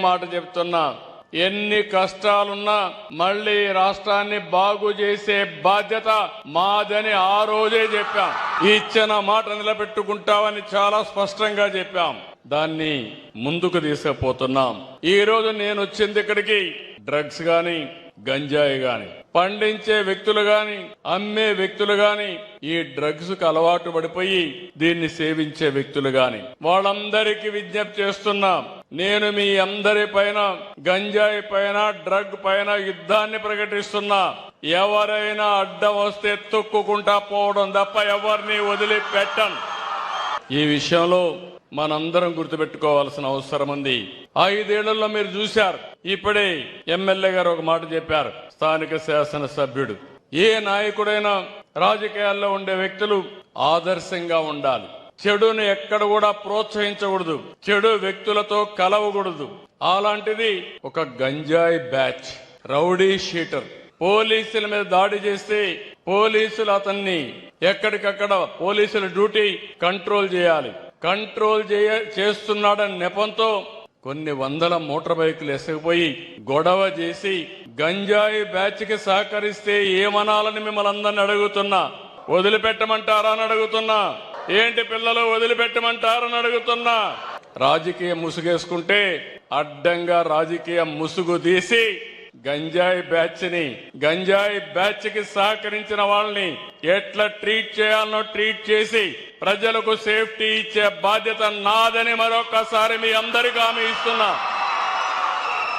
మాట చెప్తున్నా, ఎన్ని కష్టాలున్నా మళ్ళీ రాష్ట్రాన్ని బాగు చేసే బాధ్యత మాదని ఆ రోజే చెప్పాం. ఇచ్చిన మాట నిలబెట్టుకుంటామని చాలా స్పష్టంగా చెప్పాం. దాన్ని ముందుకు తీసుకుపోతున్నాం. ఈ రోజు నేను వచ్చింది ఇక్కడికి డ్రగ్స్ గాని గంజాయి గాని పండించే వ్యక్తులు గాని అమ్మే వ్యక్తులు గాని ఈ డ్రగ్స్ కు అలవాటు పడిపోయి దీన్ని సేవించే వ్యక్తులు గాని వాళ్ళందరికీ విజ్ఞప్తి చేస్తున్నాం. నేను మీ అందరి పైన గంజాయి పైన డ్రగ్ పైన యుద్ధాన్ని ప్రకటిస్తున్నా. ఎవరైనా అడ్డం వస్తే తొక్కుకుంటా పోవడం తప్ప ఎవరిని వదిలిపెట్టను. ఈ విషయంలో మనందరం గుర్తుపెట్టుకోవాల్సిన అవసరం ఉంది. 5 ఏళ్లలో మీరు చూశారు. ఇప్పుడే ఎమ్మెల్యే గారు ఒక మాట చెప్పారు. స్థానిక శాసనసభ్యుడు, ఏ నాయకుడైనా రాజకీయాల్లో ఉండే వ్యక్తులు ఆదర్శంగా ఉండాలి. చెడును ఎక్కడ కూడా ప్రోత్సహించకూడదు, చెడు వ్యక్తులతో కలవకూడదు. అలాంటిది ఒక గంజాయి బ్యాచ్, రౌడీ షీటర్ పోలీసుల మీద దాడి చేస్తే పోలీసులు అతన్ని ఎక్కడికక్కడ పోలీసుల డ్యూటీ కంట్రోల్ చేయాలి. కంట్రోల్ చేస్తున్నాడని నెపంతో కొన్ని వందల మోటార్ బైకులు ఎసగిపోయి గొడవ చేసి గంజాయి బ్యాచ్ కి సహకరిస్తే ఏమనాలని మిమ్మల్ని అందరిని అడుగుతున్నా. వదిలిపెట్టమంటారా అని అడుగుతున్నా. ఏంటి పిల్లలు వదిలిపెట్టమంటారని అడుగుతున్నా. రాజకీయ ముసుగేసుకుంటే అడ్డంగా రాజకీయ ముసుగు తీసి గంజాయి బ్యాచ్ కి సహకరించిన వాళ్ళని ఎట్లా ట్రీట్ చేయాలనో ట్రీట్ చేసి ప్రజలకు సేఫ్టీ ఇచ్చే బాధ్యత నాదని మరొకసారి మీ అందరికీ హామీ ఇస్తున్నా.